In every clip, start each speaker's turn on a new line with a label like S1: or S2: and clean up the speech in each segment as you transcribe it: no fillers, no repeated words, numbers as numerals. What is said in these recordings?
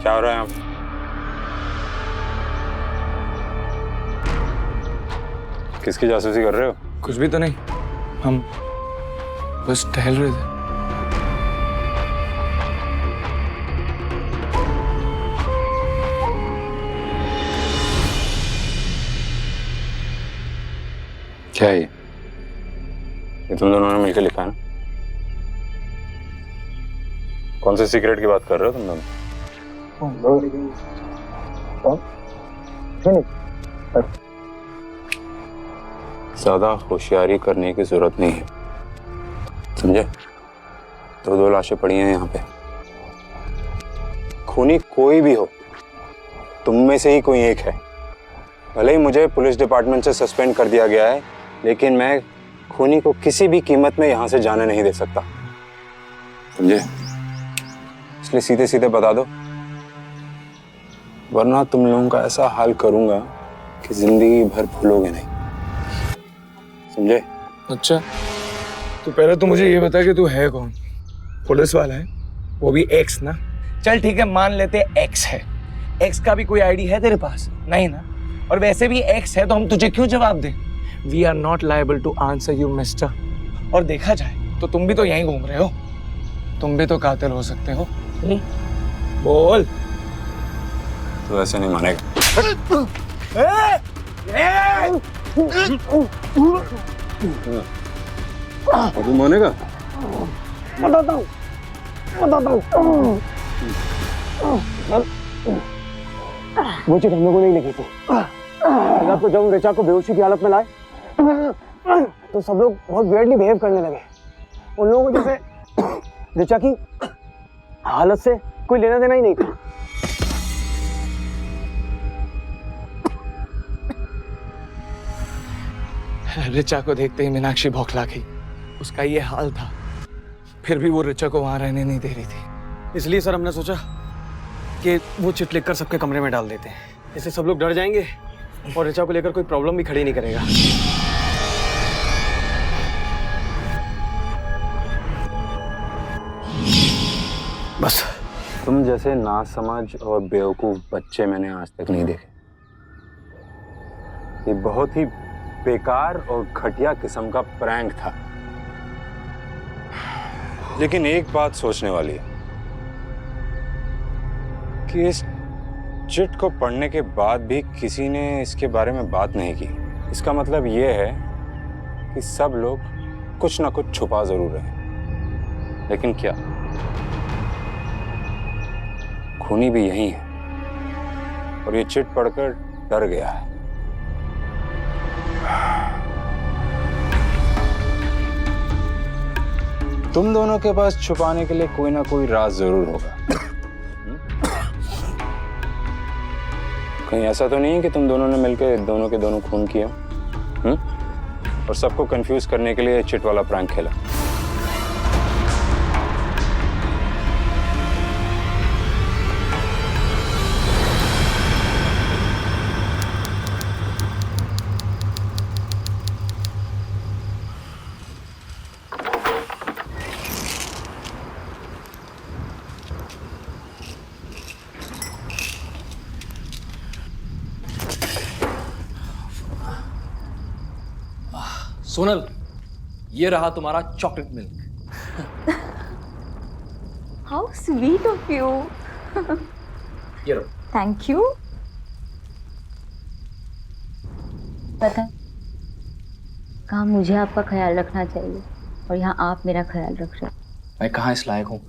S1: क्या हो रहा है यहाँ पे? किसकी जासूसी कर रहे हो?
S2: कुछ भी तो नहीं, हम बस टहल रहे थे।
S1: क्या है ये तुम दोनों ने मिलकर लिखा है ना? कौन से सीक्रेट की बात कर रहे हो तुम दोनों? ज्यादा होशियारी करने की जरूरत नहीं है, समझे? दो लाशें पड़ी हैं यहाँ पे। खूनी कोई भी हो, तुम में से ही कोई एक है। भले ही मुझे पुलिस डिपार्टमेंट से सस्पेंड कर दिया गया है, लेकिन मैं खूनी को किसी भी कीमत में यहाँ से जाने नहीं दे सकता, समझे? इसलिए सीधे सीधे बता दो, वरना तुम लोगों का ऐसा हाल करूंगा कि जिंदगी भर भूलोगे नहीं, समझे?
S2: अच्छा, तो पहले तो मुझे ये बता कि तू है कौन? पुलिस वाला है, वो भी एक्स ना? चल ठीक है, मान लेते एक्स है। एक्स का भी कोई आईडी है तेरे पास? नहीं ना? और वैसे भी एक्स है तो हम तुझे क्यों जवाब दें? We are not liable to answer you mister. और देखा जाए तो तुम भी तो यहीं घूम रहे हो, तुम भी तो कातिल हो सकते हो। बोल।
S1: तो ऐसे नहीं मानेगा। तू मानेगा?
S3: बताता हूँ। वो चिट हम लोगों ने लिखी थी। रात को जब हम ऋचा को बेहोशी की हालत में लाए तो सब लोग बहुत वियर्डली बिहेव करने लगे। उन लोगों को जैसे ऋचा की हालत से कोई लेना देना ही नहीं था।
S2: ऋचा को देखते ही मीनाक्षी बौखला गई। उसका ये हाल था, फिर भी वो ऋचा को वहां रहने नहीं दे रही थी।
S3: इसलिए सर हमने सोचा कि वो चिट लिखकर सबके कमरे में डाल देते हैं, इससे सब लोग डर जाएंगे और ऋचा को लेकर कोई प्रॉब्लम भी खड़ी नहीं करेगा। बस।
S1: तुम जैसे नासमझ और बेवकूफ बच्चे मैंने आज तक नहीं देखे। ये बहुत ही बेकार और घटिया किस्म का प्रैंक था, लेकिन एक बात सोचने वाली है कि इस चिट को पढ़ने के बाद भी किसी ने इसके बारे में बात नहीं की। इसका मतलब ये है कि सब लोग कुछ ना कुछ छुपा जरूर रहे हैं, लेकिन क्या? खूनी भी यही है और ये चिट पढ़कर डर गया है। तुम दोनों के पास छुपाने के लिए कोई ना कोई राज जरूर होगा। कहीं ऐसा तो नहीं है कि तुम दोनों ने मिलकर दोनों के दोनों खून किए और सबको कंफ्यूज करने के लिए चिट वाला प्रैंक खेला?
S4: सोनल, ये रहा तुम्हारा chocolate milk.
S5: How sweet of you.
S4: ये लो।
S5: Thank you. पता कहाँ मुझे आपका ख्याल रखना चाहिए और यहाँ आप मेरा ख्याल रख रहे हो।
S4: मैं कहाँ इस लायक हूँ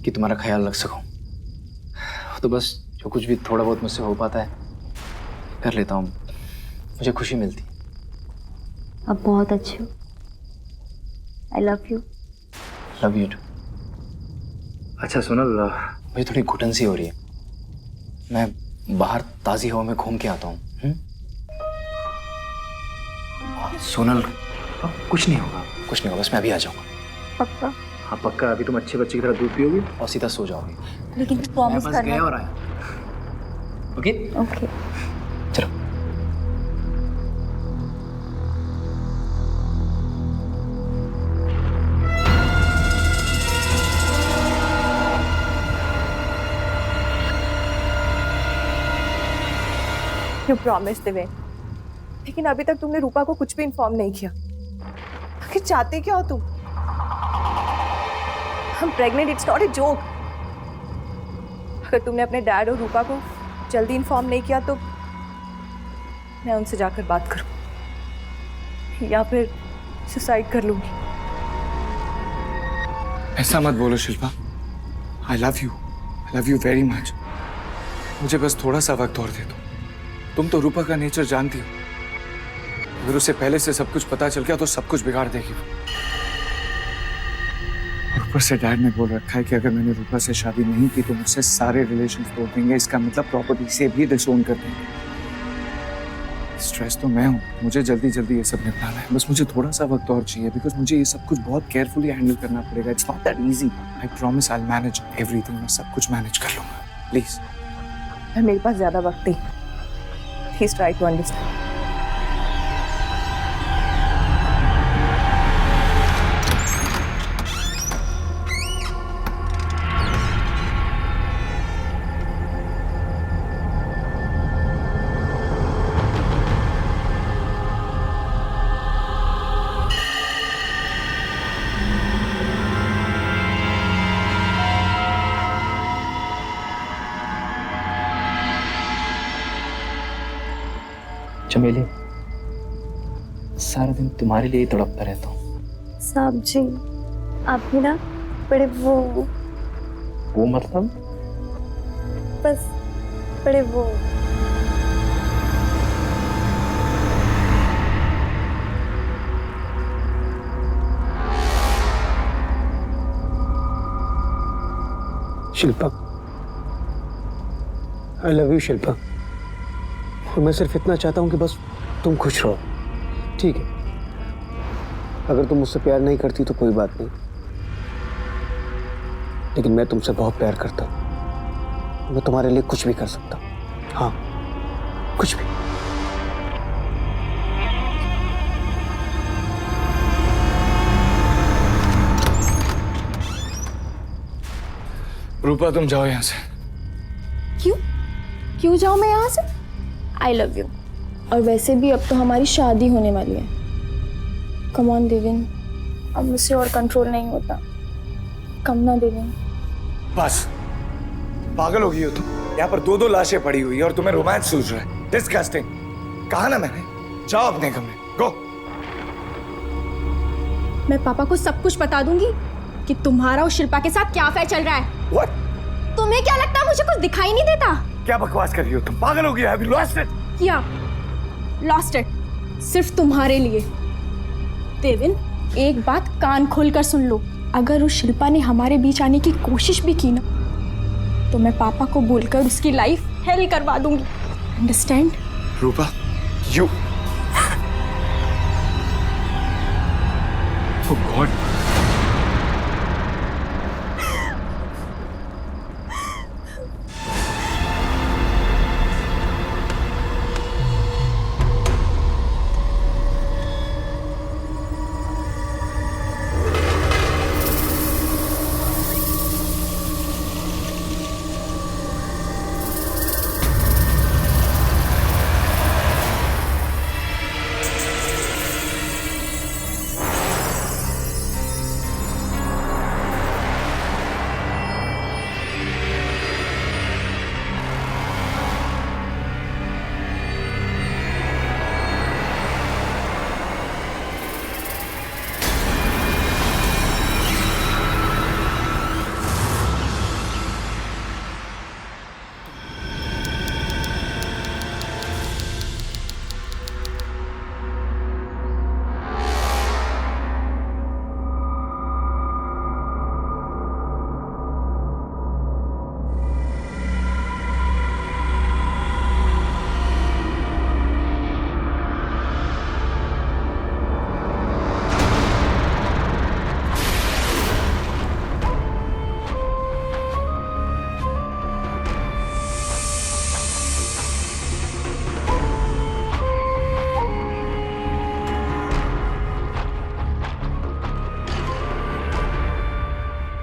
S4: कि तुम्हारा ख्याल रख सकूं? तो बस जो कुछ भी थोड़ा बहुत मुझसे हो पाता है कर लेता हूँ, मुझे खुशी मिलती है।
S5: आप बहुत अच्छे हो। I love you.
S4: Love you too. अच्छा सोनल, मुझे थोड़ी घुटन सी हो रही है, मैं बाहर ताज़ी हवा में घूम के आता हूँ। सोनल, कुछ नहीं होगा, कुछ नहीं होगा, बस मैं अभी आ जाऊँगा।
S5: पक्का?
S4: हाँ पक्का। अभी तुम अच्छे बच्चे की तरह दूध पियोगी और सीधा सो जाओगी।
S5: लेकिन प्रॉमिस
S4: मैं बस
S5: करना।
S4: गया और आया। Okay
S5: okay.
S4: चलो।
S6: यू प्रॉमिस दिव्य, लेकिन अभी तक तुमने रूपा को कुछ भी इन्फॉर्म नहीं किया। आखिर चाहते क्या हो तुम? हम pregnant, it's not a joke. अगर तुमने अपने डैड और रूपा को जल्दी इन्फॉर्म नहीं किया तो मैं उनसे जाकर बात करूं या फिर सुसाइड कर लूंगी।
S2: ऐसा मत बोलो शिल्पा। आई लव यू वेरी मच। मुझे बस थोड़ा सा वक्त और दे दो। तुम तो रूपा का नेचर जानती हो, अगर उसे पहले से सब कुछ पता चल गया तो सब कुछ बिगाड़ देगी वो। और ऊपर से डैड ने बोल रखा है कि अगर मैंने रूपा से शादी नहीं की तो मुझसे सारे रिलेशन तोड़ देंगे, इसका मतलब प्रॉपर्टी से भी डिसोन कर देंगे। स्ट्रेस तो मैं हूँ, मुझे जल्दी जल्दी ये सब निपटाना है। बस मुझे थोड़ा सा वक्त और चाहिए, बिकॉज मुझे ये सब कुछ बहुत केयरफुली हैंडल करना पड़ेगा। It's not that easy. I promise I will manage everything. मैं सब कुछ मैनेज कर लूंगा, प्लीज।
S6: मेरे पास ज्यादा वक्त नहीं। Please try to understand.
S4: Chameli, सारा दिन तुम्हारे लिए ही तड़पता रहता हूँ।
S7: साहब जी, आप भी ना बड़े वो
S4: मतलब?
S7: बस बड़े वो
S3: शिल्पा, आई लव यू शिल्पा। और मैं सिर्फ इतना चाहता हूँ कि बस तुम खुश रहो, ठीक है? अगर तुम मुझसे प्यार नहीं करती तो कोई बात नहीं, लेकिन मैं तुमसे बहुत प्यार करता हूँ। मैं तुम्हारे लिए कुछ भी कर सकता हूँ। हाँ, कुछ भी।
S2: रूपा तुम जाओ यहाँ से।
S7: क्यों क्यों जाऊं मैं यहाँ से? आई लव यू। और वैसे भी अब तो हमारी शादी होने वाली है। कम ऑन देविन, अब मुझसे और कंट्रोल नहीं होता। कम ना देविन।
S2: बस, पागल हो गई हो तुम। यहाँ पर दो लाशें पड़ी हुई है और तुम्हें रोमांस सूझ रहा है। डिस्गस्टिंग। कहा ना मैंने, जाओ अपने कमरे, गो।
S7: मैं पापा को सब कुछ बता दूंगी कि तुम्हारा और शिल्पा के साथ क्या अफेयर चल रहा है।
S2: What?
S7: तुम्हें क्या लगता है मुझे कुछ दिखाई नहीं देता?
S2: क्या बकवास कर रही हो तुम? पागल हो गई? Have you lost it?
S7: किया, लॉस्ट इट, सिर्फ तुम्हारे लिए। देविन, एक बात कान खोलकर सुन लो। अगर उस शिल्पा ने हमारे बीच आने की कोशिश भी की ना, तो मैं पापा को बोलकर उसकी लाइफ हेल करवा दूंगी। Understand?
S2: Rupa, you. Oh God.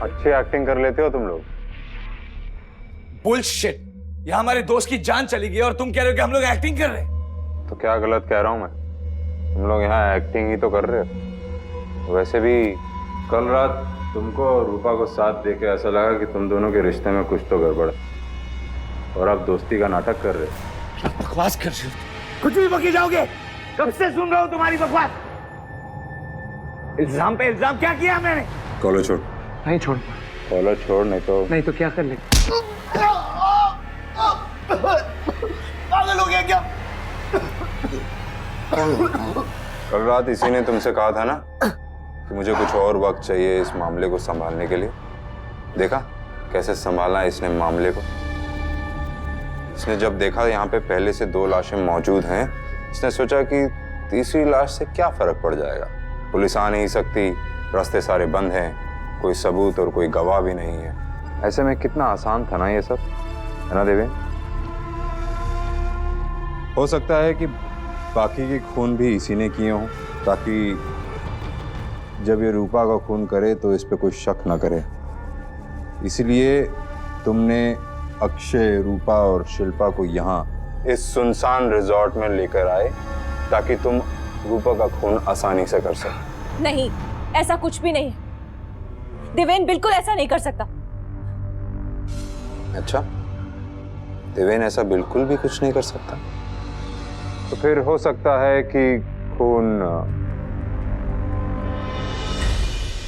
S1: अच्छी एक्टिंग कर लेते हो तुम लोग।
S2: बुलशिट। यहाँ हमारे दोस्त की जान चली गई और तुम कह रहे हो कि हम लोग एक्टिंग कर रहे हैं।
S1: तो क्या गलत कह रहा हूँ मैं? तुम लोग यहाँ एक्टिंग ही तो कर रहे हो। वैसे भी कल रात तुमको और रूपा को साथ देके ऐसा लगा कि तुम दोनों के रिश्ते में कुछ तो गड़बड़ है और आप दोस्ती का नाटक कर रहे हो।
S2: क्या बकवास कर रहे हो? कुछ भी बकी जाओगे। कब से सुन रहा हूँ तुम्हारी बकवास। इल्जाम पे इल्जाम क्या किया मैंने?
S1: कॉलेज छोड़।
S2: नहीं छोड़।
S1: कॉलेज छोड़, नहीं तो
S2: क्या कर ले? पागल हो गया क्या?
S1: कल रात इसी ने तुमसे कहा था ना कि मुझे कुछ और वक्त चाहिए इस मामले को संभालने के लिए। देखा कैसे संभाला इसने मामले को। इसने जब देखा यहाँ पे पहले से 2 लाशें मौजूद हैं, इसने सोचा कि तीसरी लाश से क्या फर्क पड़ जाएगा। पुलिस आ नहीं सकती, रास्ते सारे बंद हैं, कोई सबूत और कोई गवाह भी नहीं है। ऐसे में कितना आसान था ना ये सब, है ना देवेन? हो सकता है कि बाकी के खून भी इसी ने किए हों, ताकि जब ये रूपा का खून करे तो इस पे कोई शक ना करे। इसलिए तुमने अक्षय, रूपा और शिल्पा को यहाँ इस सुनसान रिजॉर्ट में लेकर आए ताकि तुम रूपा का खून आसानी से कर सको।
S6: नहीं, ऐसा कुछ भी नहीं है। देवेन बिल्कुल ऐसा नहीं कर सकता।
S1: अच्छा, देवेन ऐसा बिल्कुल भी कुछ नहीं कर सकता? तो फिर हो सकता है कि खून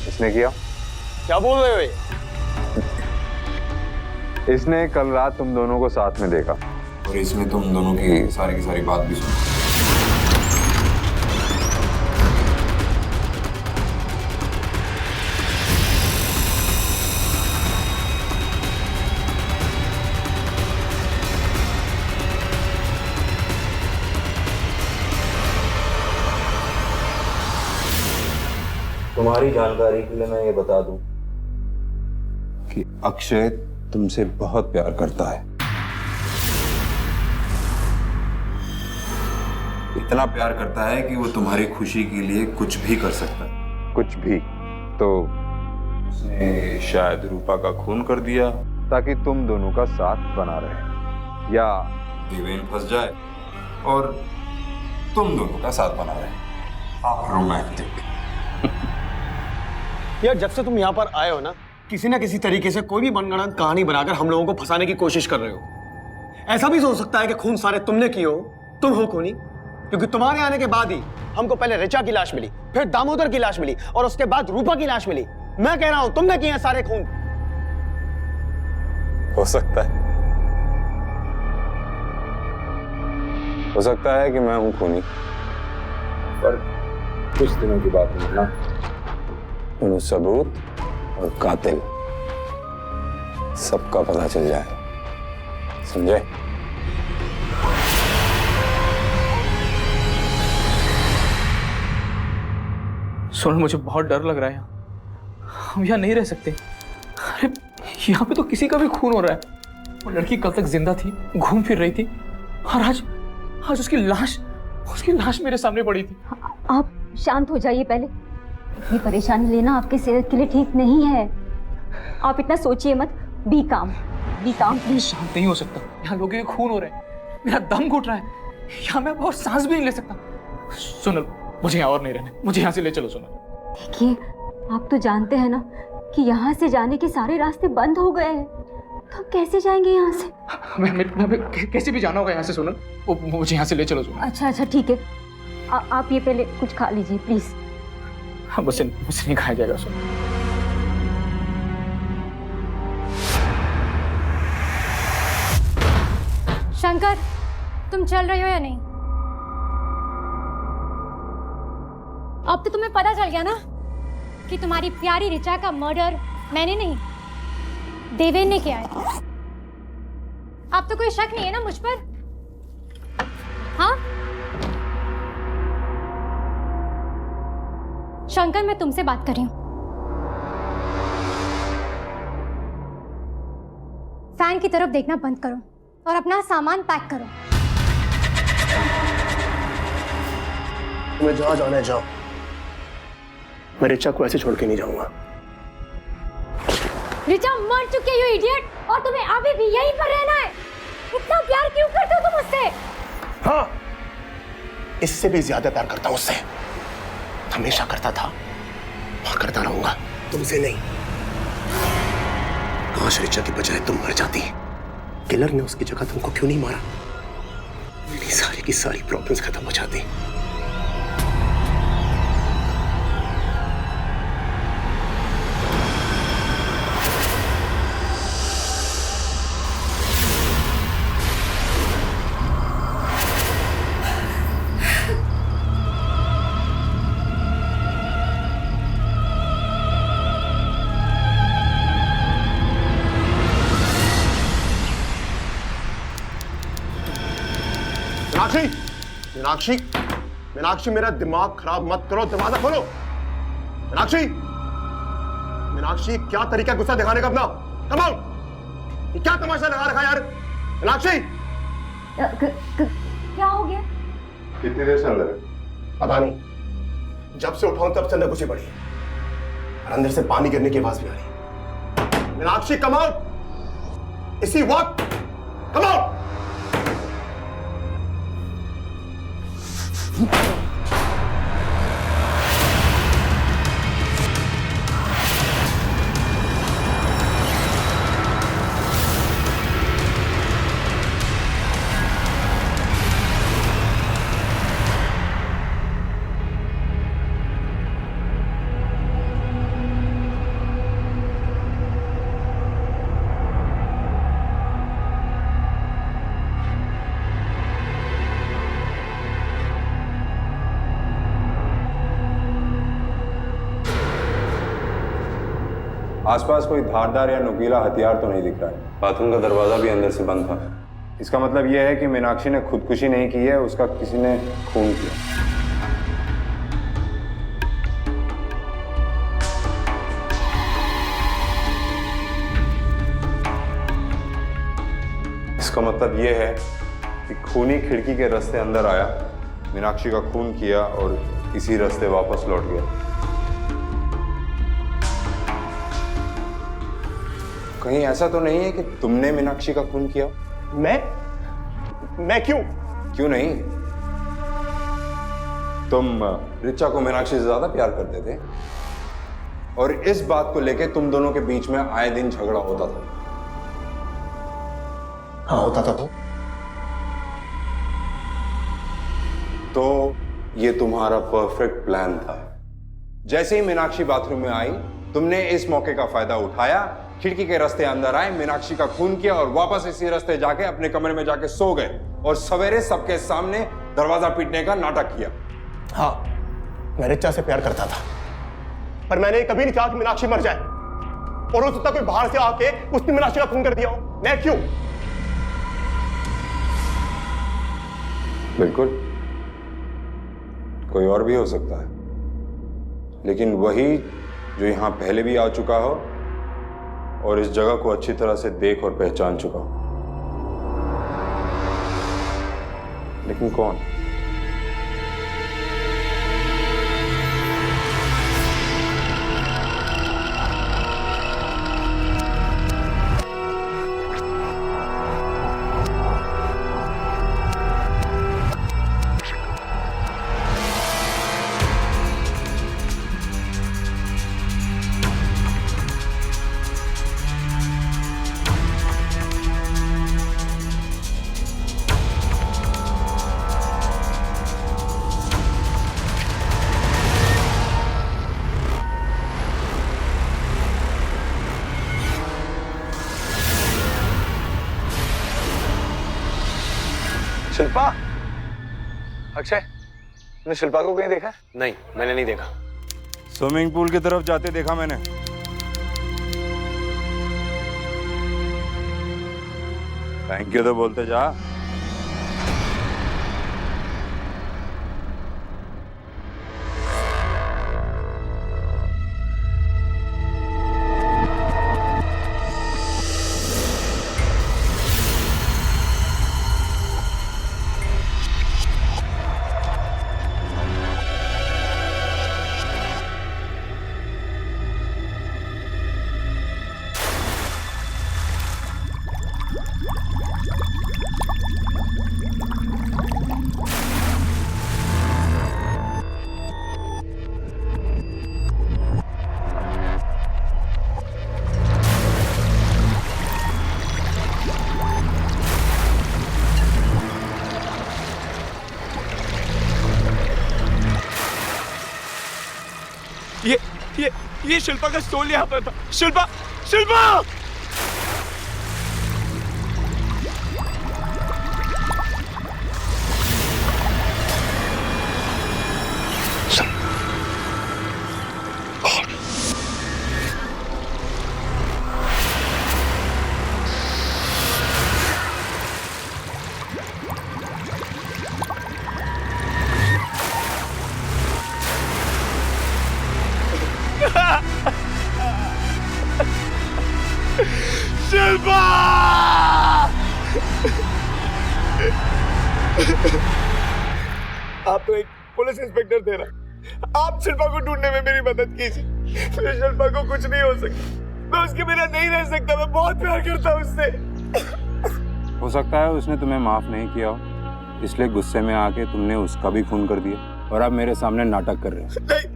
S1: इसने किया।
S3: क्या बोल रहे हो ये?
S1: इसने कल रात तुम दोनों को साथ में देखा और इसमें तुम दोनों की सारी बात भी सुनी। तुम्हारी जानकारी के लिए मैं ये बता दूं कि अक्षय तुमसे बहुत प्यार करता है। इतना प्यार करता है कि वो तुम्हारी खुशी के लिए कुछ भी कर सकता है, कुछ भी। तो उसने शायद रूपा का खून कर दिया ताकि तुम दोनों का साथ बना रहे, या देवेन फंस जाए और तुम दोनों का साथ बना रहे। रोमांटिक।
S3: यार जब से तुम यहाँ पर आए हो ना, किसी ना किसी तरीके से कोई भी मनगढ़ंत कहानी बनाकर हम लोगों को फंसाने की कोशिश कर रहे हो। ऐसा भी हो सकता है कि खून सारे तुमने किए हो, तुम हो खूनी, क्योंकि तुम्हारे आने के बाद ही हमको पहले ऋचा की लाश मिली, फिर दामोदर की लाश मिली और उसके बाद रूपा की लाश मिली। मैं कह रहा हूं तुमने किए हैं सारे खून।
S1: हो सकता है कि मैं हूं खूनी, पर कुछ दिनों की बात है ना, उन सबूत और कातिल सबका पता चल जाए, समझे?
S4: सोनल, मुझे बहुत डर लग रहा है। हम यहाँ नहीं रह सकते। अरे यहाँ पे तो किसी का भी खून हो रहा है। वो लड़की कल तक जिंदा थी, घूम फिर रही थी, और आज उसकी लाश मेरे सामने पड़ी थी।
S5: आप शांत हो जाइए पहले। इतनी परेशानी लेना आपके सेहत के लिए ठीक नहीं है। आप इतना सोचिए मत। बी काम प्लीज।
S4: शांत नहीं हो सकता। यहाँ लोगों के खून हो रहे हैं, मेरा दम घुट रहा है, यहाँ मैं और सांस भी नहीं ले सकता। सोनल, मुझे यहाँ और नहीं रहना, मुझे यहाँ से ले चलो। सोनल
S5: देखिए, आप तो जानते हैं ना कि यहाँ से जाने के सारे रास्ते बंद हो गए हैं, तो हम कैसे जाएंगे यहाँ से?
S4: मैं कैसे भी जाना होगा यहाँ से। सोनल, मुझे यहाँ से ले चलो। सोनल
S5: अच्छा ठीक है, आप ये पहले कुछ खा लीजिए प्लीज।
S4: हाँ, मुझसे नहीं खाया जाएगा। सोनल
S7: शंकर, तुम चल रहे हो या नहीं? अब तो तुम्हें पता चल गया ना कि तुम्हारी प्यारी ऋचा का मर्डर मैंने नहीं, देवेन ने किया है। अब तो कोई शक नहीं है ना मुझ पर? हाँ शंकर, मैं तुमसे बात कर रही हूं। फैन की तरफ देखना बंद करो और अपना सामान पैक करो।
S3: तुम्हें जहां जाना है जाओ, मैं ऋचा को ऐसे छोड़ के नहीं जाऊंगा।
S7: ऋचा मर चुकी है, यू इडियट, और तुम्हें अभी भी यहीं पर रहना है।
S5: इतना प्यार क्यों करते हो तुम मुझसे?
S8: हाँ, इससे भी ज्यादा प्यार करता हूं उससे। हमेशा करता था और करता रहूंगा, तुमसे नहीं। काश ऋचा की बजाय तुम मर जाती। किलर ने उसकी जगह तुमको क्यों नहीं मारा? मेरी सारी की सारी प्रॉब्लम्स खत्म हो जाती। मीनाक्षी, मीनाक्षी, मीनाक्षी, मेरा दिमाग खराब मत करो। दरवाजा खोलो। मीनाक्षी, मीनाक्षी, क्या तरीका गुस्सा दिखाने का अपना? कम ऑन, ये क्या तमाशा लगा रखा यार? मीनाक्षी,
S5: क्या हो गया?
S1: कितनी देर से अंदर है?
S8: पता नहीं, जब से उठाऊं तब से अंदर घुसी पड़ी है और अंदर से पानी गिरने की आवाज भी आ रही है। मीनाक्षी, कम आउट इसी वक्त, कम आउट।
S1: आसपास कोई धारदार या नुकीला हथियार तो नहीं दिख रहा है। बाथरूम का दरवाजा भी अंदर से बंद था। इसका मतलब यह है कि मीनाक्षी ने खुदकुशी नहीं की है, उसका किसी ने खून किया। इसका मतलब यह है कि खूनी खिड़की के रास्ते अंदर आया, मीनाक्षी का खून किया और इसी रास्ते वापस लौट गया। कहीं ऐसा तो नहीं है कि तुमने मीनाक्षी का खून किया?
S8: मैं क्यों?
S1: क्यों नहीं? तुम ऋचा को मीनाक्षी से ज्यादा प्यार करते थे और इस बात को लेके तुम दोनों के बीच में आए दिन झगड़ा होता था।
S8: हाँ, होता था।
S1: तो ये तुम्हारा परफेक्ट प्लान था। जैसे ही मीनाक्षी बाथरूम में आई, तुमने इस मौके का फायदा उठाया, खिड़की के रास्ते अंदर आए, मीनाक्षी का खून किया और वापस इसी रास्ते जाके अपने कमरे में जाके सो गए और सवेरे सबके सामने दरवाजा पीटने का नाटक किया।
S8: हाँ, मैं ऋचा से प्यार करता था, पर मैंने कभी नहीं चाहा कि मीनाक्षी मर जाए और हो सकता कोई बाहर से आके उसने मीनाक्षी का खून कर दिया हो। मैं क्यों?
S1: बिल्कुल, कोई और भी हो सकता है, लेकिन वही जो यहां पहले भी आ चुका हो और इस जगह को अच्छी तरह से देख और पहचान चुका हो। लेकिन कौन?
S2: शिल्पा, अक्षय, तुमने शिल्पा को कहीं देखा?
S3: नहीं, मैंने नहीं देखा।
S1: स्विमिंग पूल की तरफ जाते देखा मैंने। थैंक यू तो बोलते जा।
S2: ये शिल्पा का स्टोल यहाँ पर था। शिल्पा, शिल्पा! शिल्पा! आप तो एक पुलिस इंस्पेक्टर थे ना, आप शिल्पा को ढूंढने में मेरी मदद कीजिए। फिर शिल्पा को कुछ नहीं हो सकता, मैं उसके बिना नहीं रह सकता, मैं बहुत प्यार करता हूँ उससे।
S1: हो सकता है उसने तुम्हें माफ नहीं किया हो, इसलिए गुस्से में आके तुमने उसका भी खून कर दिया और अब मेरे सामने नाटक कर रहे हो।
S2: नहीं,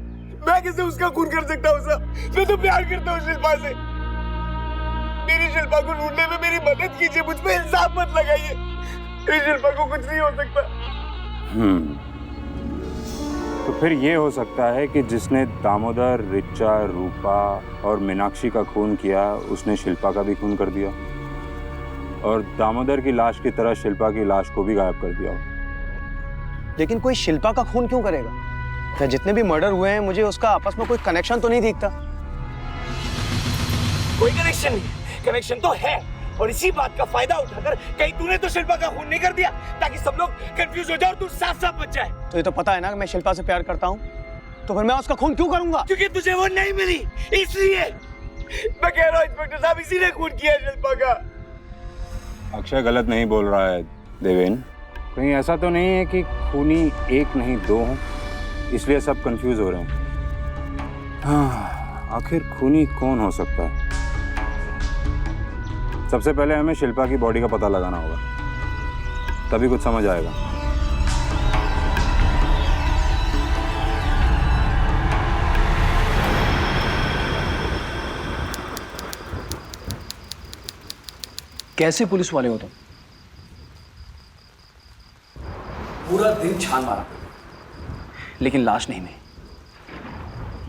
S2: मैं कैसे उसका खून कर सकता हूँ साहब? मैं तो प्यार करता हूँ शिल्पा से। मेरी शिल्पा को ढूंढने में मेरी मदद कीजिए, मुझ पे इल्जाम मत लगाइए। मेरी शिल्पा को कुछ नहीं हो सकता।
S1: तो फिर ये हो सकता है कि जिसने दामोदर, रिचा, रूपा और मीनाक्षी का खून किया, उसने शिल्पा का भी खून कर दिया और दामोदर की लाश की तरह शिल्पा की लाश को भी गायब कर दिया हो।
S3: लेकिन कोई शिल्पा का खून क्यों करेगा? क्या जितने भी मर्डर हुए हैं, मुझे उसका आपस में कोई कनेक्शन तो नहीं दिखता।
S2: कोई कनेक्शन नहीं, कनेक्शन तो है और इसी बात का फायदा उठाकर कहीं तूने तो शिल्पा का खून नहीं कर दिया ताकि सब लोग कंफ्यूज हो जाए और तू साफ साफ बच जाए।
S3: तो ये तो पता है ना कि मैं शिल्पा से प्यार करता हूँ, तो फिर मैं उसका खून क्यों करूंगा?
S2: क्योंकि तुझे वो नहीं मिली, इसलिए मैं कह रहा हूँ इंस्पेक्टर साहब, इसी ने खून किया शिल्पा का।
S1: अक्षय गलत नहीं बोल रहा है देवेन, कहीं ऐसा तो नहीं है कि खूनी एक नहीं दो हों, इसलिए सब कंफ्यूज हो रहे हैं। हाँ, आखिर खूनी कौन हो सकता है? सबसे पहले हमें शिल्पा की बॉडी का पता लगाना होगा, तभी कुछ समझ आएगा।
S4: कैसे पुलिस वाले हो तुम? पूरा दिन छान मारा लेकिन लाश नहीं मिली।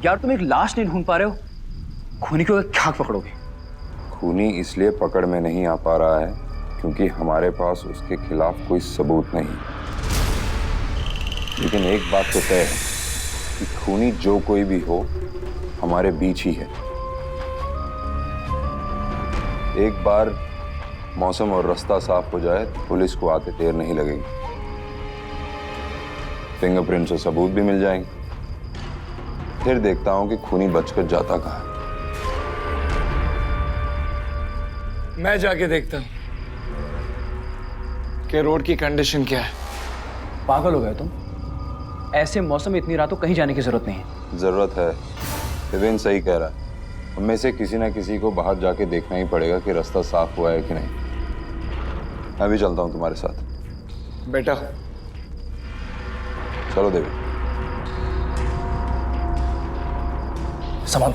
S4: यार तुम एक लाश नहीं ढूंढ पा रहे हो, खूनी को क्या पकड़ोगे?
S1: खूनी इसलिए पकड़ में नहीं आ पा रहा है क्योंकि हमारे पास उसके खिलाफ कोई सबूत नहीं। लेकिन एक बात तो तय है कि खूनी जो कोई भी हो, हमारे बीच ही है। एक बार मौसम और रास्ता साफ हो जाए तो पुलिस को आते देर नहीं लगेगी। फिंगरप्रिंट्स और सबूत भी मिल जाएंगे। फिर देखता हूं कि खूनी बचकर जाता कहां है।
S2: मैं जाके देखता हूँ कि रोड की कंडीशन क्या है।
S4: पागल हो गए तुम? ऐसे मौसम में इतनी रातों कहीं जाने की जरूरत नहीं है।
S1: जरूरत है, देवेन सही कह रहा है। हम में से किसी ना किसी को बाहर जाके देखना ही पड़ेगा कि रास्ता साफ हुआ है कि नहीं। मैं भी चलता हूँ तुम्हारे साथ।
S2: बेटा
S1: चलो देवेन।
S4: संभाल।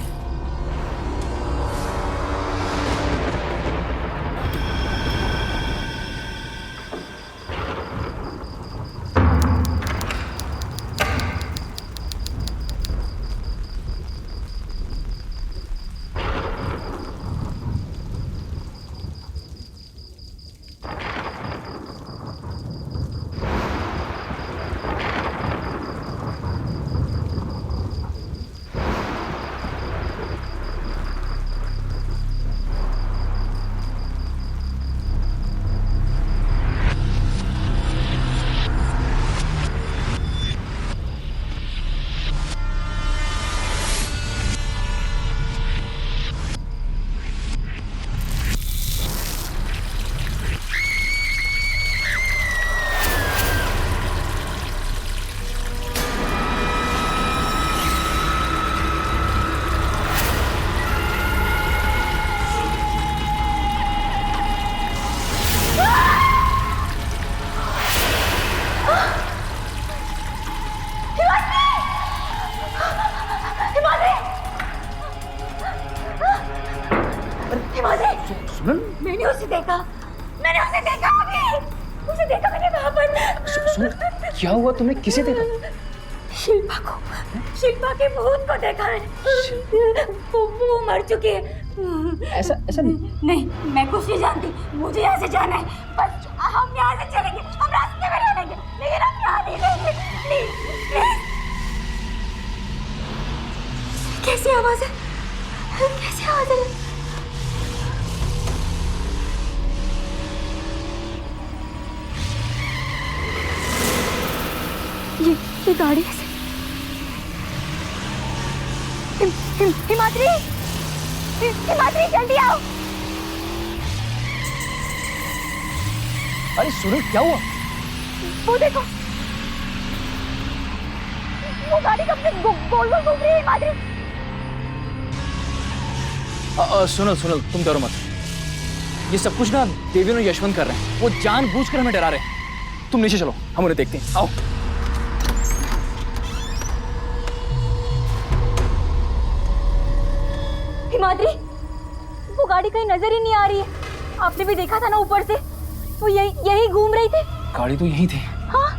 S5: मैंने उसे देखा अभी, उसे देखा मैंने वहां पर।
S4: सुन, क्या हुआ? तुमने किसे देखा?
S5: शिल्पा के भूत को देखा है। वो मर चुकी है।
S4: ऐसा
S5: नहीं, मैं कुछ नहीं जानती। मुझे यहाँ से जाना है। बस हम यहाँ से चलेंगे, हम रास्ते में रह लेंगे, लेकिन हम यहाँ नहीं रहेंगे। प्लीज। कैसी आवाज है? कैसी आवाज है? ये गाड़ी है। हिमाद्री, जल्दी आओ।
S4: अरे सुनील, क्या हुआ?
S5: वो देखो, वो गाड़ी कब से गोल गोल घूम रही है। हिमाद्री,
S4: सुनील तुम डरो मत। ये सब कुछ ना देवी और यशवंत कर रहे हैं। वो जानबूझकर हमें डरा रहे हैं। तुम नीचे चलो, हम उन्हें देखते हैं। आओ।
S5: हिमाद्री, वो गाड़ी कहीं नजर ही नहीं आ रही है। आपने भी देखा था ना ऊपर से, वो यही घूम रही थी।
S4: गाड़ी तो यहीं थी।
S5: हाँ?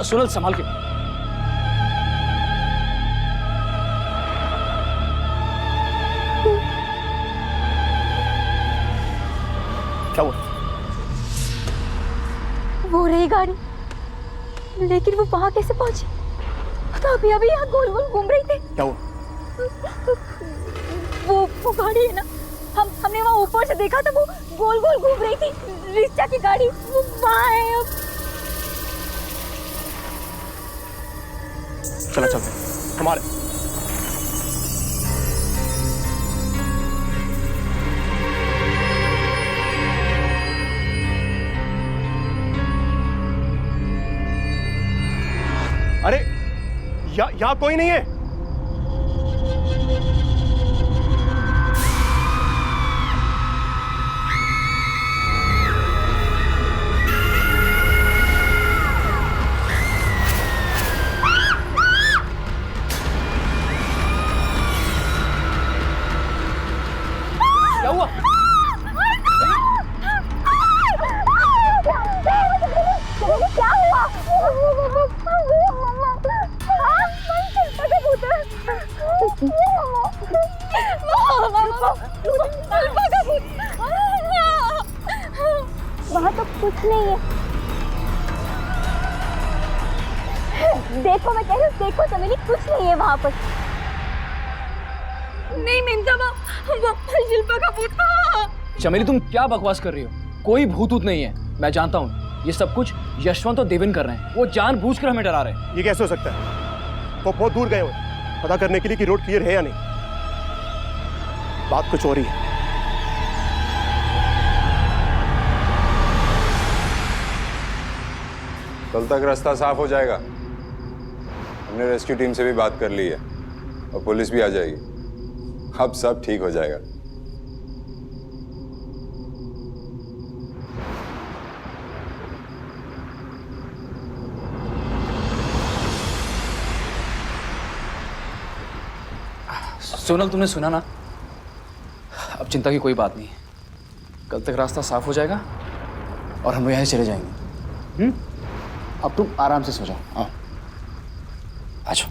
S4: सुनील संभाल के। क्या हुआ?
S5: वो रही गाड़ी, लेकिन वो वहां कैसे पहुंची? तो अभी यहाँ गोल गोल घूम रही थी।
S4: क्या हुआ?
S5: वो गाड़ी है ना, हमने वहाँ ऊपर से देखा था। वो गोल गोल घूम रही थी। रिचा की गाड़ी वो वहाँ है अब।
S8: चला चलते हमारे। अरे यहाँ कोई नहीं है।
S4: क्या हुआ?
S5: क्या हुआ? वहाँ तो कुछ नहीं है। देखो, मैं कह रही हूँ, देखो चमेली, कुछ नहीं है वहाँ पर। नहीं मिंजा, शिल्पा का भूत।
S4: चमेली, तुम क्या बकवास कर रही हो? कोई भूत ऊत नहीं है। मैं जानता हूँ ये सब कुछ यशवंत और देवेन कर रहे हैं। वो जानबूझकर हमें डरा रहे हैं।
S8: ये कैसे हो सकता है? वो बहुत दूर गए हुए पता करने के लिए कि रोड क्लियर है या नहीं। बात कुछ हो रही है।
S1: कल तक रास्ता साफ हो जाएगा। हमने रेस्क्यू टीम से भी बात कर ली है और पुलिस भी आ जाएगी। अब सब ठीक हो जाएगा।
S4: सोनल, तुमने सुना ना? अब चिंता की कोई बात नहीं। कल तक रास्ता साफ हो जाएगा और हम लोग यहाँ से चले जाएंगे। अब तुम आराम से सो जाओ। आओ, आ जाओ।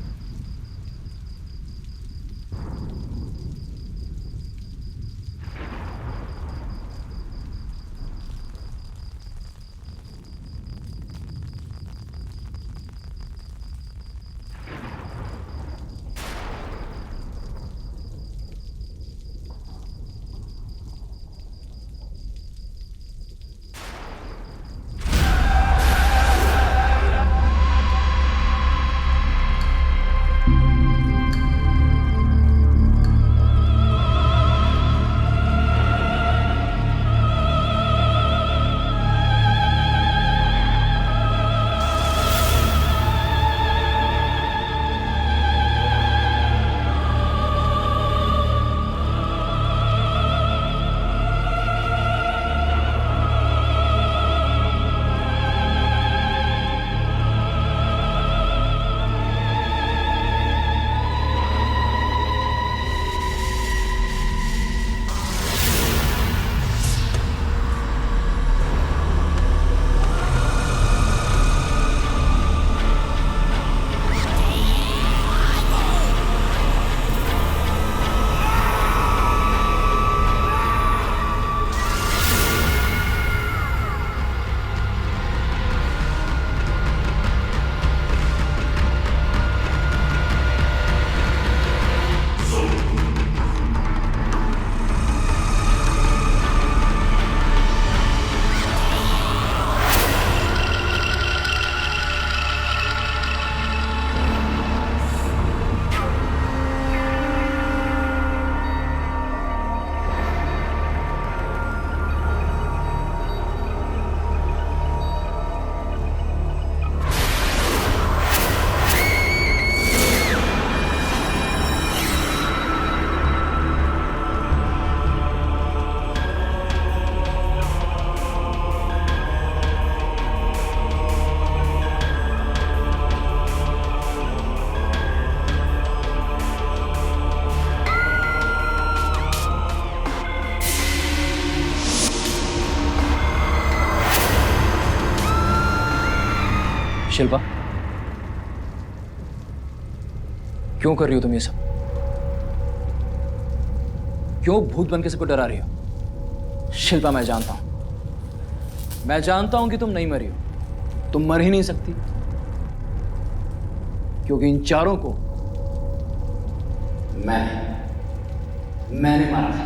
S4: शिल्पा, क्यों कर रही हो तुम ये सब? क्यों भूत बन के सबको डरा रही हो? शिल्पा, मैं जानता हूं कि तुम नहीं मरी हो। तुम मर ही नहीं सकती, क्योंकि इन चारों को मैंने मारा था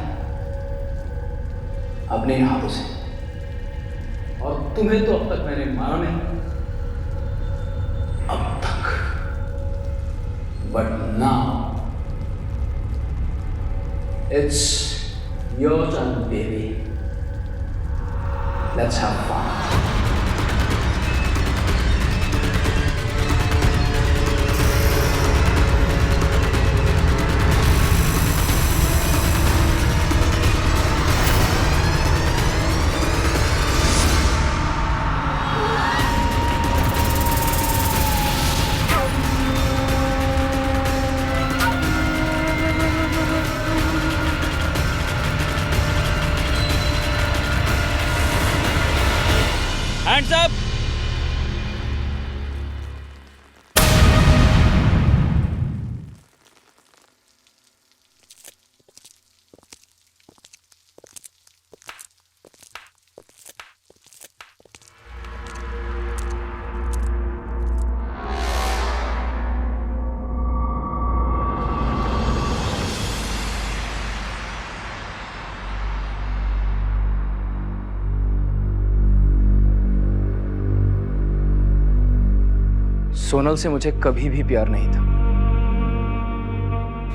S4: अपने हाथों से, और तुम्हें तो अब तक मैंने मारा नहीं, अब तक। But now it's your turn baby, let's have fun. Hands up! Sonal से मुझे कभी भी प्यार नहीं था।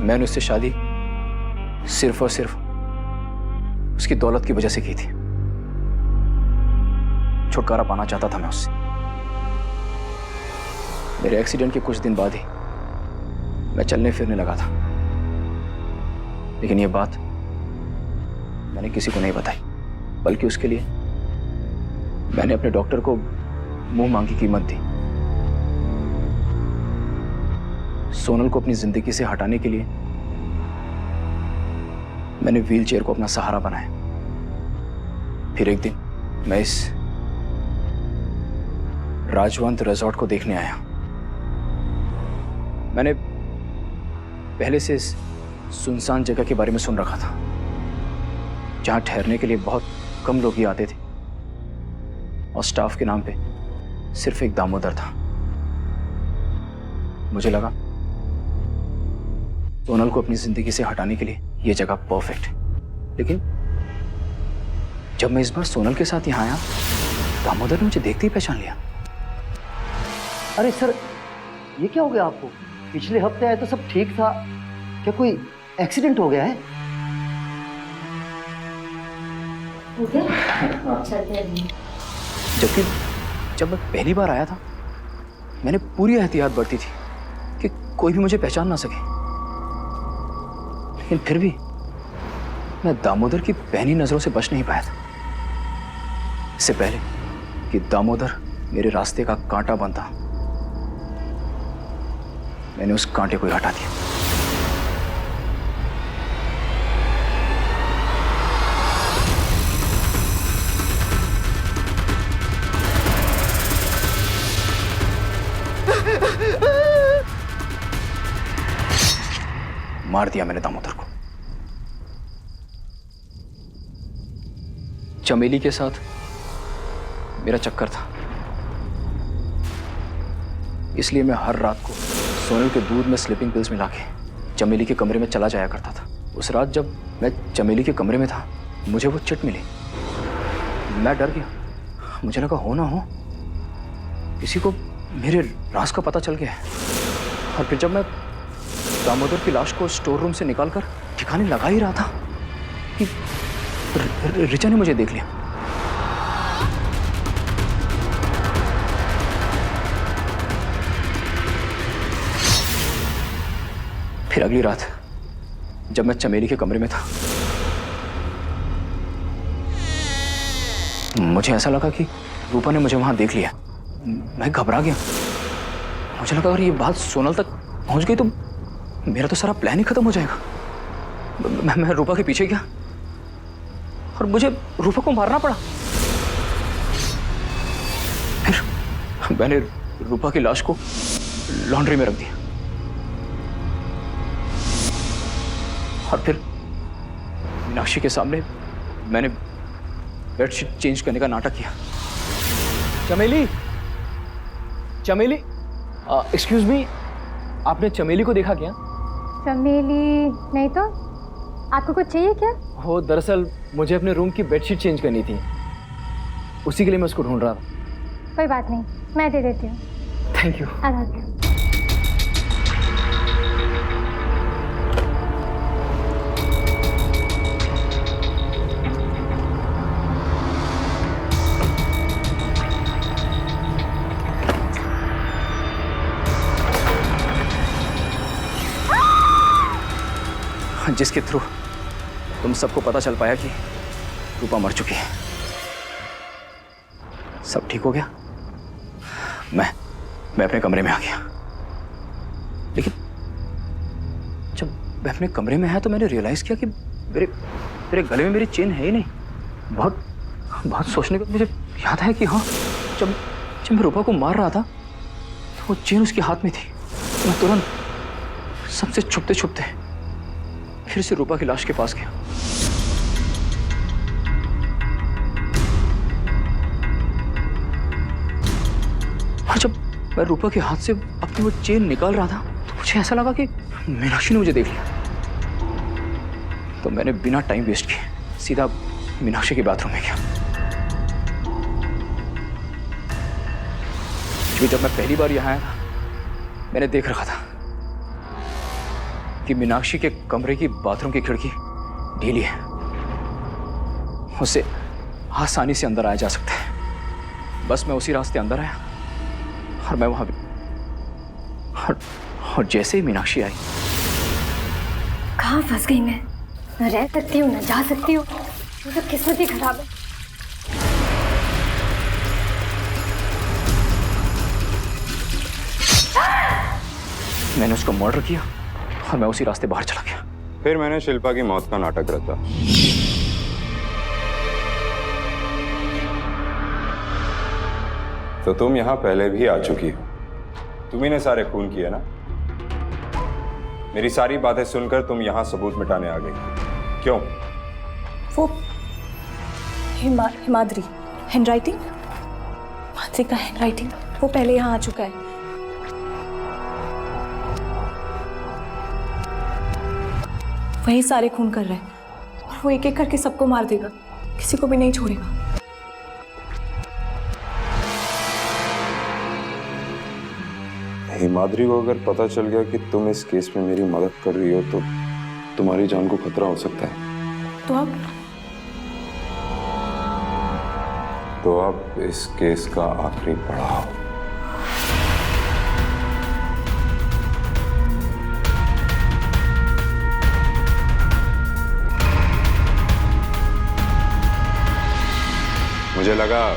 S4: मैंने उससे शादी सिर्फ और सिर्फ उसकी दौलत की वजह से की थी। छुटकारा पाना चाहता था मैं उससे। मेरे एक्सीडेंट के कुछ दिन बाद ही मैं चलने फिरने लगा था, लेकिन यह बात मैंने किसी को नहीं बताई, बल्कि उसके लिए मैंने अपने डॉक्टर को मुंह मांगी कीमत दी। सोनल को अपनी जिंदगी से हटाने के लिए मैंने व्हीलचेयर को अपना सहारा बनाया। फिर एक दिन मैं इस राजवंत रिजॉर्ट को देखने आया। मैंने पहले से इस सुनसान जगह के बारे में सुन रखा था, जहां ठहरने के लिए बहुत कम लोग ही आते थे, और स्टाफ के नाम पे सिर्फ एक दामोदर था। मुझे लगा सोनल को अपनी जिंदगी से हटाने के लिए यह जगह परफेक्ट है। लेकिन जब मैं इस बार सोनल के साथ यहां आया, दामोदर ने मुझे देखते ही पहचान लिया।
S9: अरे सर, ये क्या हो गया आपको? पिछले हफ्ते आए तो सब ठीक था, क्या कोई एक्सीडेंट हो गया है?
S4: जबकि जब मैं पहली बार आया था, मैंने पूरी एहतियात बरती थी कि कोई भी मुझे पहचान ना सके। लेकिन फिर भी मैं दामोदर की पैनी नजरों से बच नहीं पाया था। इससे पहले कि दामोदर मेरे रास्ते का कांटा बनता, मैंने उस कांटे को ही हटा दिया। मार दिया मैंने दामोदर को। चमेली के साथ मेरा चक्कर था, इसलिए मैं हर रात को सोनल के दूध में स्लीपिंग पिल्स मिला के चमेली के कमरे में चला जाया करता था। उस रात जब मैं चमेली के कमरे में था, मुझे वो चिट मिली। मैं डर गया, मुझे लगा हो ना हो किसी को मेरे राज का पता चल गया है। और फिर जब मैं दामोदर की लाश को स्टोर रूम से निकालकर ठिकाने लगा ही रहा था कि रिचा ने मुझे देख लिया। फिर अगली रात जब मैं चमेली के कमरे में था, मुझे ऐसा लगा कि रूपा ने मुझे वहां देख लिया। मैं घबरा गया। मुझे लगा अगर ये बात सोनल तक पहुंच गई तो मेरा तो सारा प्लान ही खत्म हो जाएगा। मैं रूपा के पीछे गया और मुझे रूपा को मारना पड़ा। फिर मैंने रूपा की लाश को लॉन्ड्री में रख दिया और फिर मीनाक्षी के सामने मैंने बेडशीट चेंज करने का नाटक किया।
S2: चमेली, चमेली, एक्सक्यूज मी, आपने चमेली को देखा क्या?
S5: चमेली नहीं तो। आपको कुछ चाहिए क्या?
S2: हो, दरअसल मुझे अपने रूम की बेडशीट चेंज करनी थी, उसी के लिए मैं उसको ढूंढ रहा था।
S5: कोई बात नहीं, मैं दे देती हूँ।
S2: Thank you.
S4: जिसके थ्रू तुम सबको पता चल पाया कि रूपा मर चुकी है। सब ठीक हो गया। मैं अपने कमरे में आ गया, लेकिन जब मैं अपने कमरे में आया तो मैंने रियलाइज किया कि मेरे गले में मेरी चेन है ही नहीं। बहुत सोचने के बाद मुझे याद है कि हाँ, जब मैं रूपा को मार रहा था तो वो चेन उसके हाथ में थी। मैं तुरंत सबसे छुपते छुपते फिर से रूपा की लाश के पास गया। और जब मैं रूपा के हाथ से अपनी वो चेन निकाल रहा था तो मुझे ऐसा लगा कि मीनाक्षी ने मुझे देख लिया। तो मैंने बिना टाइम वेस्ट किए सीधा मीनाक्षी के बाथरूम में गया। क्योंकि जब मैं पहली बार यहाँ आया था मैंने देख रखा था कि मीनाक्षी के कमरे की बाथरूम की खिड़की ढीली है, उससे आसानी से अंदर आया जा सकता है। बस मैं उसी रास्ते अंदर आया और मैं वहां और जैसे ही मीनाक्षी आई।
S5: कहाँ फंस गई मैं? न रह सकती हूँ न जा सकती हूँ, तो किस्मत ही खराब है।
S4: मैंने उसको मर्डर किया और मैं उसी रास्ते बाहर चला गया।
S1: फिर मैंने शिल्पा की मौत का नाटक रचा। तो तुम यहां पहले भी आ चुकी हो। तुम्ही ने सारे खून किए ना? मेरी सारी बातें सुनकर तुम यहां सबूत मिटाने आ गई, क्यों?
S6: वो हिमाद्री हैंडराइटिंग, हिमाद्री का हैंडराइटिंग, वो पहले यहाँ आ चुका है। वही सारे खून कर रहा है और वो एक एक करके सबको मार देगा, किसी को भी नहीं छोड़ेगा।
S1: हिमाद्री को अगर पता चल गया कि तुम इस केस में मेरी मदद कर रही हो तो तुम्हारी जान को खतरा हो सकता है। तो अब इस केस का आखिरी पड़ाव। मुझे लगा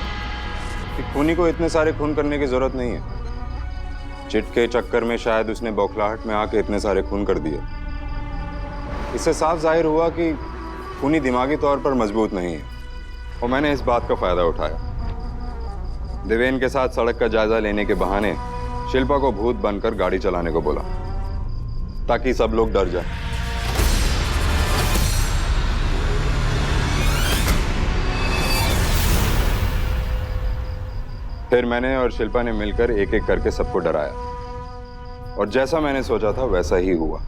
S1: कि खूनी को इतने सारे खून करने की जरूरत नहीं है। चिट के चक्कर में शायद उसने बौखलाहट में आके इतने सारे खून कर दिए। इससे साफ जाहिर हुआ कि खूनी दिमागी तौर पर मजबूत नहीं है और मैंने इस बात का फायदा उठाया। देवेन के साथ सड़क का जायजा लेने के बहाने शिल्पा को भूत बनकर गाड़ी चलाने को बोला ताकि सब लोग डर जाएं। फिर मैंने और शिल्पा ने मिलकर एक एक करके सबको डराया और जैसा मैंने सोचा था वैसा ही हुआ।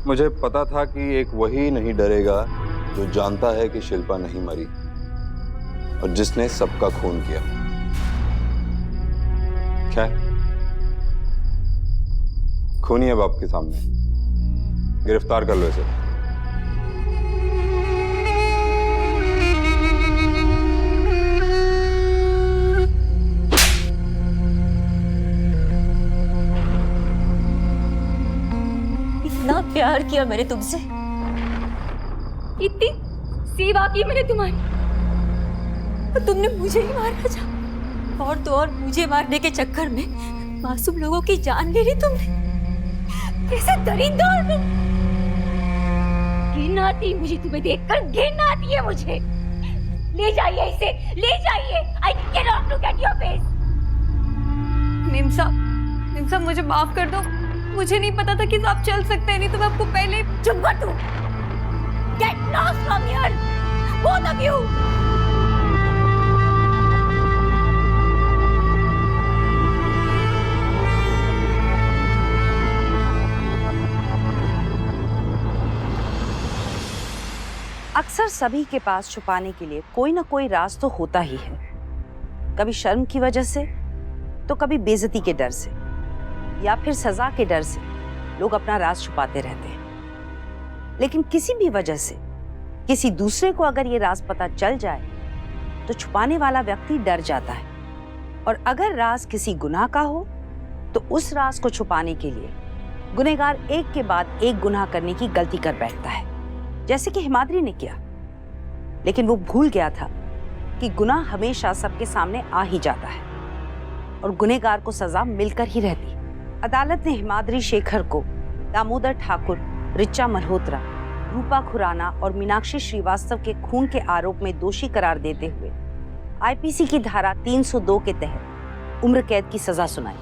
S1: मुझे पता था कि एक वही नहीं डरेगा जो जानता है कि शिल्पा नहीं मरी और जिसने सबका खून किया। क्या खूनी अब आपके सामने, गिरफ्तार कर लो इसे।
S5: इतना प्यार किया मैंने तुमसे, इतनी सेवा की मैंने तुम्हारी, और तुमने मुझे ही मारना चाहा। और तो और मुझे मारने के चक्कर में मासूम लोगों की जान ले ली तुमने। कैसे दरिंदा हो तुम! घिन आती मुझे तुम्हें देखकर, घिन आती है मुझे। ले जाइए इसे, ले जाइए। I cannot look at your face. Ma'am साहब मुझे माफ कर दो। मुझे नहीं पता था कि आप चल सकते हैं, नहीं तो मैं आपको पहले चुप कर दूं। Get lost from here, both of you.
S10: अक्सर सभी के पास छुपाने के लिए कोई ना कोई राज तो होता ही है। कभी शर्म की वजह से, तो कभी बेइज्जती के डर से, या फिर सजा के डर से लोग अपना राज छुपाते रहते हैं। लेकिन किसी भी वजह से किसी दूसरे को अगर ये राज पता चल जाए तो छुपाने वाला व्यक्ति डर जाता है, और अगर राज किसी गुनाह का हो तो उस राज को छुपाने के लिए गुनहगार एक के बाद एक गुनाह करने की गलती कर बैठता है, जैसे कि हिमाद्री ने किया। लेकिन वो भूल गया था कि गुनाह हमेशा सबके सामने आ ही जाता है और गुनहगार को सजा मिलकर ही रहती। अदालत ने हिमाद्री शेखर को दामोदर ठाकुर, ऋचा मल्होत्रा, रूपा खुराना और मीनाक्षी श्रीवास्तव के खून के आरोप में दोषी करार देते हुए आईपीसी की धारा 302 के तहत उम्र कैद की सजा सुनाई।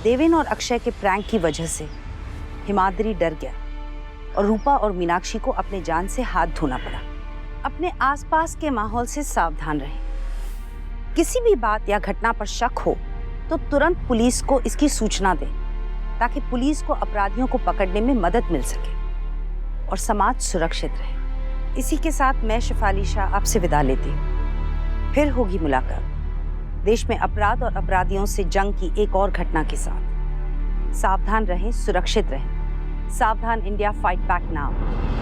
S10: देवेन और अक्षय के प्रैंक की वजह से हिमाद्री डर गया और रूपा और मीनाक्षी को अपने जान से हाथ धोना पड़ा। अपने आसपास के माहौल से सावधान रहें। किसी भी बात या घटना पर शक हो तो तुरंत पुलिस को इसकी सूचना दें, ताकि पुलिस को अपराधियों को पकड़ने में मदद मिल सके और समाज सुरक्षित रहे। इसी के साथ मैं शिफाली शाह आपसे विदा लेती हूँ। फिर होगी मुलाकात देश में अपराध और अपराधियों से जंग की एक और घटना के साथ। सावधान रहें, सुरक्षित रहें। सावधान इंडिया, फाइट बैक नाउ।